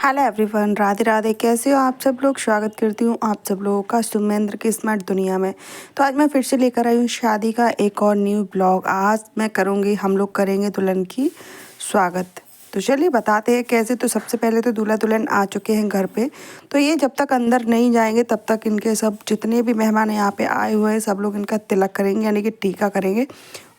Hello everyone, Radhe Radhe. कैसे हो आप सब लोग। स्वागत करती हूँ आप सब लोगों का सुमेंद्र की स्मार्ट दुनिया में। तो आज मैं फिर से लेकर आई हूँ शादी का एक और न्यू ब्लॉग। आज मैं करूँगी, हम लोग करेंगे दुल्हन की स्वागत। तो चलिए बताते हैं कैसे। तो सबसे पहले तो दूल्हा दुल्हन आ चुके हैं घर पे। तो ये जब तक अंदर नहीं जाएंगे तब तक इनके सब जितने भी मेहमान यहाँ पे आए हुए हैं सब लोग इनका तिलक करेंगे, यानी कि टीका करेंगे।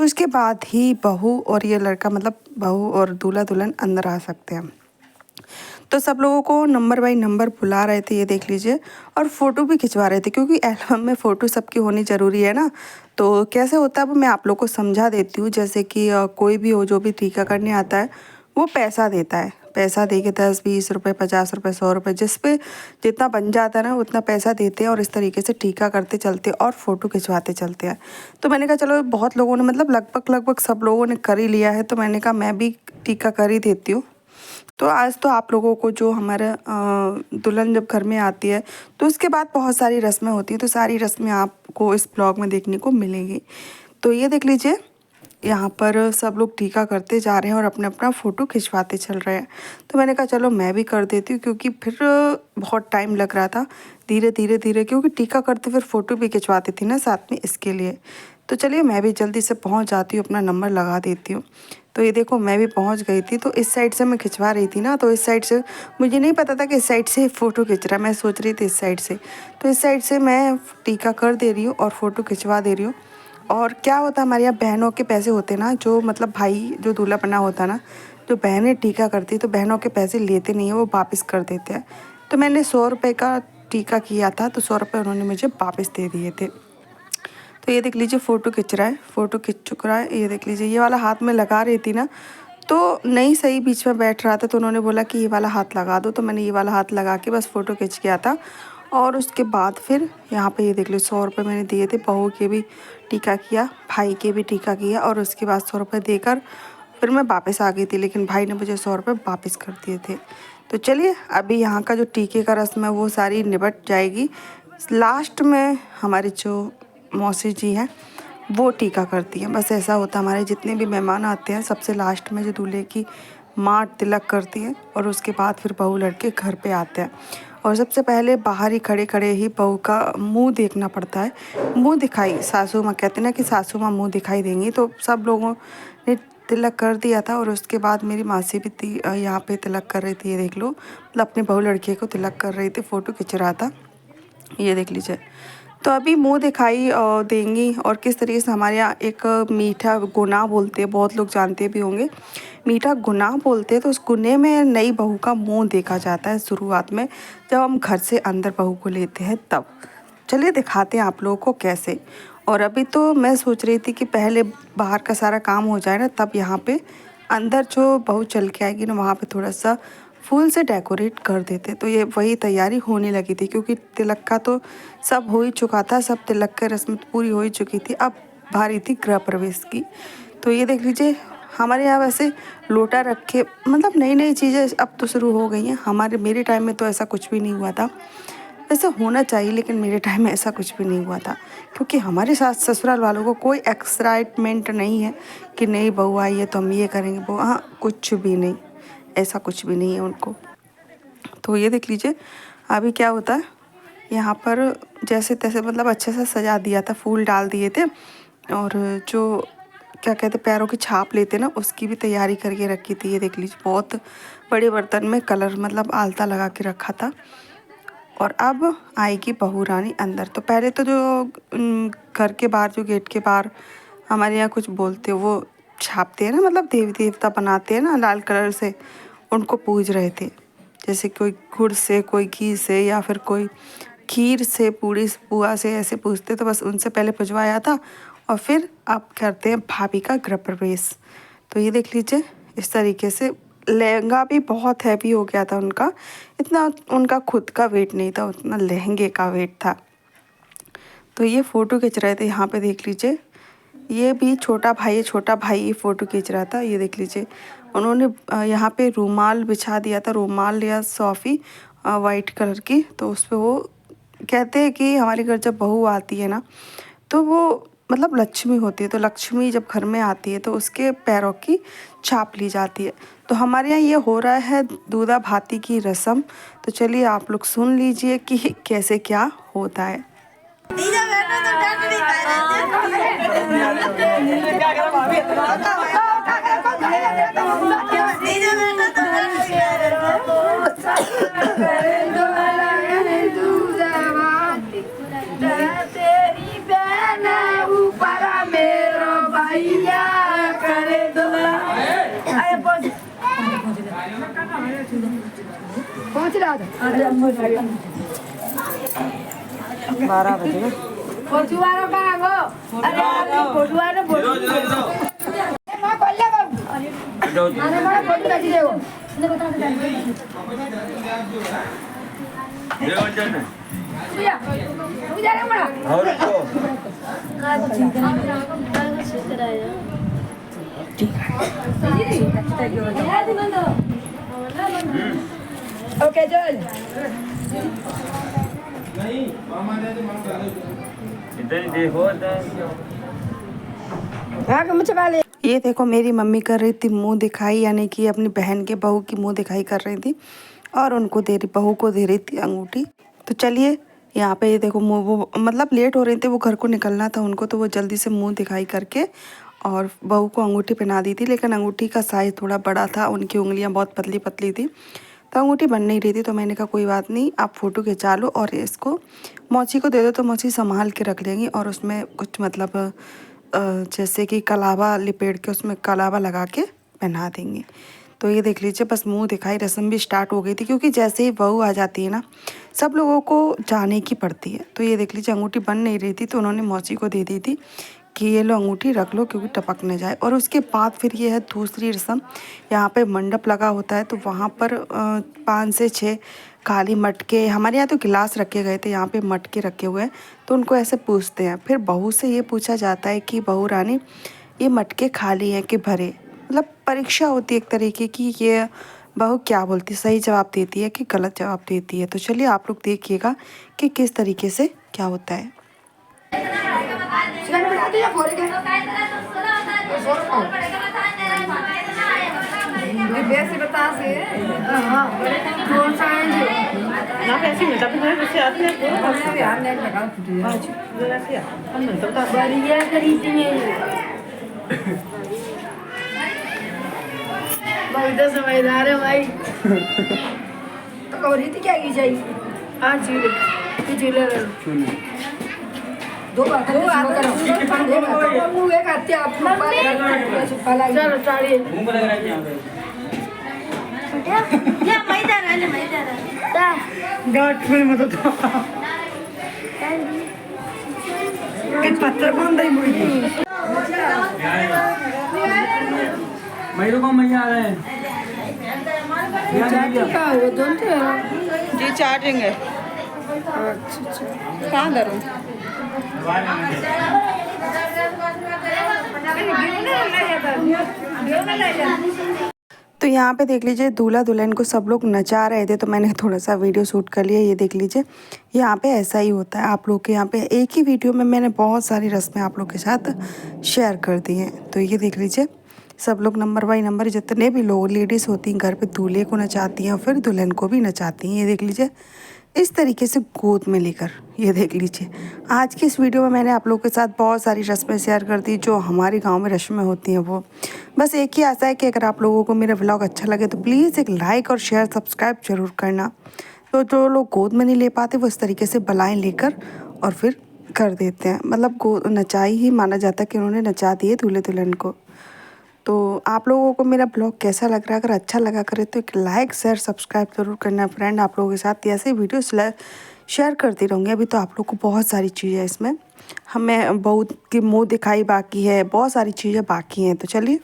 उसके बाद ही बहू और ये लड़का, मतलब बहू और दूल्हा दुल्हन अंदर आ सकते हैं। तो सब लोगों को नंबर बाई नंबर बुला रहे थे, ये देख लीजिए। और फ़ोटो भी खिंचवा रहे थे क्योंकि एल्बम में फ़ोटो सबकी होनी ज़रूरी है ना। तो कैसे होता है वो मैं आप लोग को समझा देती हूँ। जैसे कि कोई भी हो जो भी टीका करने आता है वो पैसा देता है। पैसा दे के 10-20 रुपये, 50 रुपये, 100 रुपये, जिस पे जितना बन जाता है ना उतना पैसा देते हैं और इस तरीके से टीका करते चलते और फ़ोटो खिंचवाते चलते हैं। तो मैंने कहा चलो, बहुत लोगों ने, मतलब लगभग सब लोगों ने कर ही लिया है, तो मैंने कहा मैं भी टीका कर ही देती हूँ। तो आज तो आप लोगों को जो हमारा दुल्हन जब घर में आती है तो उसके बाद बहुत सारी रस्में होती हैं। तो सारी रस्में आपको इस ब्लॉग में देखने को मिलेंगी। तो ये देख लीजिए, यहाँ पर सब लोग टीका करते जा रहे हैं और अपना अपना फ़ोटो खिंचवाते चल रहे हैं। तो मैंने कहा चलो मैं भी कर देती हूँ, क्योंकि फिर बहुत टाइम लग रहा था। धीरे धीरे धीरे, क्योंकि टीका करते फिर फ़ोटो भी खिंचवाती थी ना साथ में, इसके लिए। तो चलिए मैं भी जल्दी से पहुँच जाती हूँ, अपना नंबर लगा देती हूँ। तो ये देखो मैं भी पहुंच गई थी। तो इस साइड से मैं खिंचवा रही थी ना, तो इस साइड से मुझे नहीं पता था कि इस साइड से फ़ोटो खिंच रहा है। मैं सोच रही थी इस साइड से। तो इस साइड से मैं टीका कर दे रही हूँ और फ़ोटो खिंचवा दे रही हूँ। और क्या होता है, हमारे यहाँ बहनों के पैसे होते ना, जो मतलब भाई जो दूल्हा बना होता ना, जो बहनें टीका करती तो बहनों के पैसे लेते नहीं है, वो वापस कर देते हैं। तो मैंने 100 रुपये का टीका किया था, तो 100 रुपये उन्होंने मुझे वापस दे दिए थे। तो ये देख लीजिए फ़ोटो खिंच रहा है, फ़ोटो खिंच चुका है। ये देख लीजिए, ये वाला हाथ में लगा रही थी ना, तो नहीं सही बीच में बैठ रहा था, तो उन्होंने बोला कि ये वाला हाथ लगा दो। तो मैंने ये वाला हाथ लगा के बस फ़ोटो खिंच किया था। और उसके बाद फिर यहाँ पे ये देख लो 100 रुपये मैंने दिए थे। बहू के भी टीका किया, भाई के भी टीका किया, और उसके बाद 100 रुपये देकर फिर मैं वापस आ गई थी। लेकिन भाई ने मुझे 100 रुपये वापस कर दिए थे। तो चलिए अभी यहाँ का जो टीके का रस्म है वो सारी निपट जाएगी। लास्ट में हमारी जो मौसी जी हैं वो टीका करती हैं। बस ऐसा होता है, हमारे जितने भी मेहमान आते हैं सबसे लास्ट में जो दूल्हे की माँ तिलक करती है, और उसके बाद फिर बहू लड़के घर पे आते हैं। और सबसे पहले बाहर ही खड़े खड़े ही बहू का मुंह देखना पड़ता है। मुंह दिखाई, सासू माँ कहते हैं ना कि सासू माँ मुंह दिखाई देंगी। तो सब लोगों ने तिलक कर दिया था, और उसके बाद मेरी मासी भी थी यहाँ पे तिलक कर रही थी। ये देख लो, मतलब अपने बहू लड़के को तिलक कर रही थी, फ़ोटो खिंच रहा था। ये देख लीजिए। तो अभी मुंह दिखाई देंगी। और किस तरीके से हमारे यहाँ एक मीठा गुना बोलते हैं, बहुत लोग जानते भी होंगे, मीठा गुना बोलते हैं। तो उस गुने में नई बहू का मुंह देखा जाता है शुरुआत में, जब हम घर से अंदर बहू को लेते हैं तब। चलिए दिखाते हैं आप लोगों को कैसे। और अभी तो मैं सोच रही थी कि पहले बाहर का सारा काम हो जाए ना, तब यहाँ पे अंदर जो बहू चल के आएगी ना वहाँ पे थोड़ा सा फूल से डेकोरेट कर देते। तो ये वही तैयारी होने लगी थी, क्योंकि तिलक का तो सब हो ही चुका था, सब तिलक की रस्म तो पूरी हो ही चुकी थी। अब बारी थी गृह प्रवेश की। तो ये देख लीजिए, हमारे यहाँ वैसे लोटा रख के, मतलब नई नई चीज़ें अब तो शुरू हो गई हैं। मेरे टाइम में तो ऐसा कुछ भी नहीं हुआ था। वैसे होना चाहिए, लेकिन मेरे टाइम में ऐसा कुछ भी नहीं हुआ था, क्योंकि हमारे सास ससुराल वालों को कोई एक्साइटमेंट नहीं है कि नई बहू आई है तो हम ये करेंगे वो, हाँ कुछ भी नहीं, ऐसा कुछ भी नहीं है उनको। तो ये देख लीजिए अभी क्या होता है, यहाँ पर जैसे तैसे मतलब अच्छे से सजा दिया था, फूल डाल दिए थे। और जो क्या कहते पैरों की छाप लेते ना, उसकी भी तैयारी करके रखी थी। ये देख लीजिए, बहुत बड़े बर्तन में कलर, मतलब आलता लगा के रखा था। और अब आएगी बहू रानी अंदर। तो पहले तो जो घर के बाहर, जो गेट के बाहर हमारे यहाँ कुछ बोलते हैं, वो छापते हैं ना, मतलब देवी देवता बनाते हैं ना लाल कलर से, उनको पूज रहे थे। जैसे कोई गुड़ से, कोई घी से, या फिर कोई खीर से, पूड़ी पुआ से, ऐसे पूजते। तो बस उनसे पहले पुजवाया था, और फिर आप करते हैं भाभी का गृह प्रवेश। तो ये देख लीजिए, इस तरीके से लहंगा भी बहुत हैवी हो गया था उनका। इतना उनका खुद का वेट नहीं था, उतना लहंगे का वेट था। तो ये फ़ोटो खींच रहे थे, यहाँ पे देख लीजिए। ये भी छोटा भाई है, छोटा भाई ये फ़ोटो खींच रहा था। ये देख लीजिए, उन्होंने यहाँ पे रूमाल बिछा दिया था, रूमाल या सौफ़ी वाइट कलर की। तो उस पर वो कहते हैं कि हमारे घर जब बहू आती है ना, तो वो मतलब लक्ष्मी होती है, तो लक्ष्मी जब घर में आती है तो उसके पैरों की छाप ली जाती है। तो हमारे यहाँ ये हो रहा है दूधा भाती की रस्म। तो चलिए आप लोग सुन लीजिए कि कैसे क्या होता है। पहुंच रहा था 12 बजे फोटुआरा बागो अरे फोटुआरा फोटो मां कोल्ला बाबू अरे मां फोटो काटी देओ ने बता दे देओ जन भैया पूजा रे बड़ा और को ठीक है ओके चल नहीं मामा ने इधर देखो ये देखो मेरी मम्मी कर रही थी मुंह दिखाई, यानी कि अपनी बहन के बहू की मुंह दिखाई कर रही थी और उनको बहू को दे रही थी अंगूठी। तो चलिए यहाँ पे ये देखो मुँह वो मतलब लेट हो रही थी, वो घर को निकलना था उनको, तो वो जल्दी से मुंह दिखाई करके और बहू को अंगूठी पहना दी थी। लेकिन अंगूठी का साइज़ थोड़ा बड़ा था, उनकी उंगलियाँ बहुत पतली पतली थी, तो अंगूठी बन नहीं रही थी। तो मैंने कहा कोई बात नहीं, आप फ़ोटो खिंचा लो और इसको मौसी को दे दो, तो मौसी संभाल के रख लेंगी और उसमें कुछ मतलब जैसे कि कलावा लिपेट के उसमें कलावा लगा के पहना देंगी। तो ये देख लीजिए बस मुंह दिखाई रस्म भी स्टार्ट हो गई थी, क्योंकि जैसे ही बहू आ जाती है ना सब लोगों को जाने की पड़ती है। तो ये देख लीजिए अंगूठी बन नहीं रही थी, तो उन्होंने मौसी को दे दी थी कि ये लो अंगूठी रख लो, क्योंकि टपक न जाए। और उसके बाद फिर ये है दूसरी रस्म। यहाँ पे मंडप लगा होता है, तो वहाँ पर 5 से 6 खाली मटके, हमारे यहाँ तो गिलास रखे गए थे, यहाँ पे मटके रखे हुए हैं। तो उनको ऐसे पूछते हैं, फिर बहू से ये पूछा जाता है कि बहू रानी ये मटके खाली हैं कि भरे। मतलब परीक्षा होती है एक तरीके की, ये बहू क्या बोलती, सही जवाब देती है कि गलत जवाब देती है। तो चलिए आप लोग देखिएगा कि किस तरीके से क्या होता है। बहुत समझदार है भाई। तो कौरी थी क्या की चाहिए? हाँ चीले दो बात करो एक आते आप चलो चालिए या मैदान है गाट में मत तो के पत्थर कौन दई मुड़ी मयूर को मैया आ रहे हैं जी चार्जिंग है। अच्छा कहाँ करूँ? तो यहाँ पे देख लीजिए दूल्हा दुल्हन को सब लोग नचा रहे थे, तो मैंने थोड़ा सा वीडियो शूट कर लिया। ये देख लीजिए यहाँ पे ऐसा ही होता है। आप लोग के यहाँ पे एक ही वीडियो में मैंने बहुत सारी रस्में आप लोग के साथ शेयर कर दी हैं। तो ये देख लीजिए सब लोग नंबर बाई नंबर, जितने भी लोग लेडीज़ होती हैं घर पे दूल्हे को नचाती हैं और फिर दुल्हन को भी नचाती हैं। ये देख लीजिए इस तरीके से गोद में लेकर। ये देख लीजिए आज की इस वीडियो में मैंने आप लोगों के साथ बहुत सारी रस्में शेयर कर दी जो हमारे गांव में रस्में होती हैं। वो बस एक ही आशा है कि अगर आप लोगों को मेरा व्लॉग अच्छा लगे तो प्लीज़ एक लाइक और शेयर सब्सक्राइब जरूर करना। तो जो लोग गोद में नहीं ले पाते वो इस तरीके से बलाएँ लेकर और फिर कर देते हैं, मतलब गोद नचाई ही माना जाता है कि उन्होंने नचा दिए दूल्हे दुल्हन को। तो आप लोगों को मेरा ब्लॉग कैसा लग रहा है? अगर अच्छा लगा करे तो एक लाइक शेयर सब्सक्राइब जरूर करना फ्रेंड। आप लोगों के साथ ऐसे वीडियो शेयर करती रहूँगी। अभी तो आप लोग को बहुत सारी चीज़ें इसमें, हमें बहुत की मुँह दिखाई बाकी है, बहुत सारी चीज़ें बाकी हैं। तो चलिए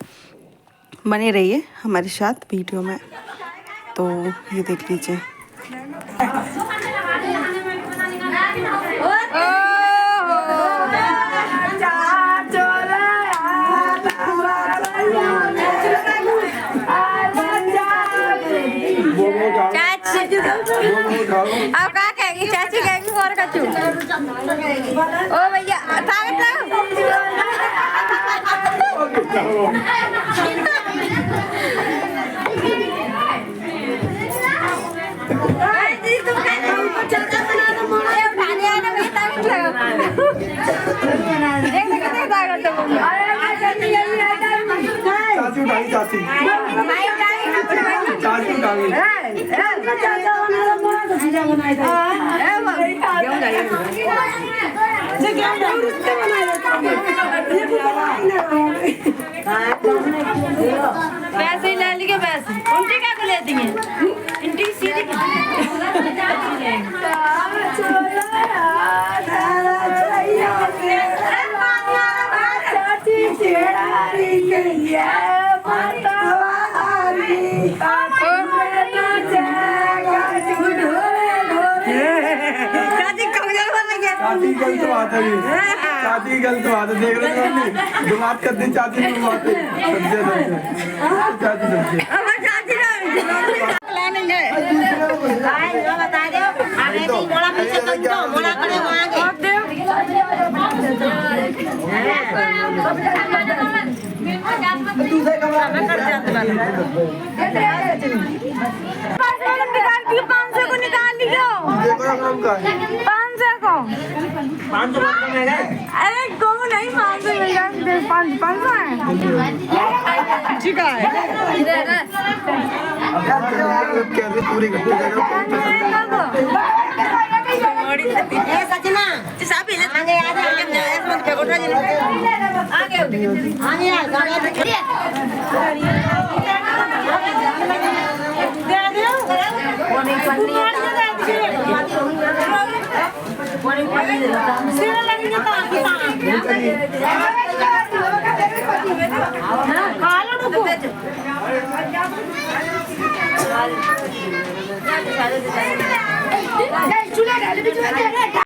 बने रहिए हमारे साथ वीडियो में। तो ये देख लीजिए अब क्या कहेगी चाची, कहेगी और कचू ओ भैया चाची उठाई चाची चाची उठाई पैसे ही ले लिए पैसे उनकी क्या को लेती हैं इनकी सीधी चाची गलत बात है ये चाची गलत बात है देख रहे हो दिमाग कर दी चाची की बात है चाची सबसे बता दो आगे भी मोड़ा पीछे तुम तो मोड़ा करे वहां दूसरे कमरा में कर जाते वाले 500 को निकाल लियो देखो हम का 500 को 500 में गए अरे को नहीं 500 मिल रहा 500 है ठीक है कैसे पूरी घंटे ए सजना सब हिले आगे आ जा इसमें पे कोठा जी आगे आगे आ गाड़ी दे दो कोनी पन्नी कोनी पन्नी सिर लगी तो खा लो नुको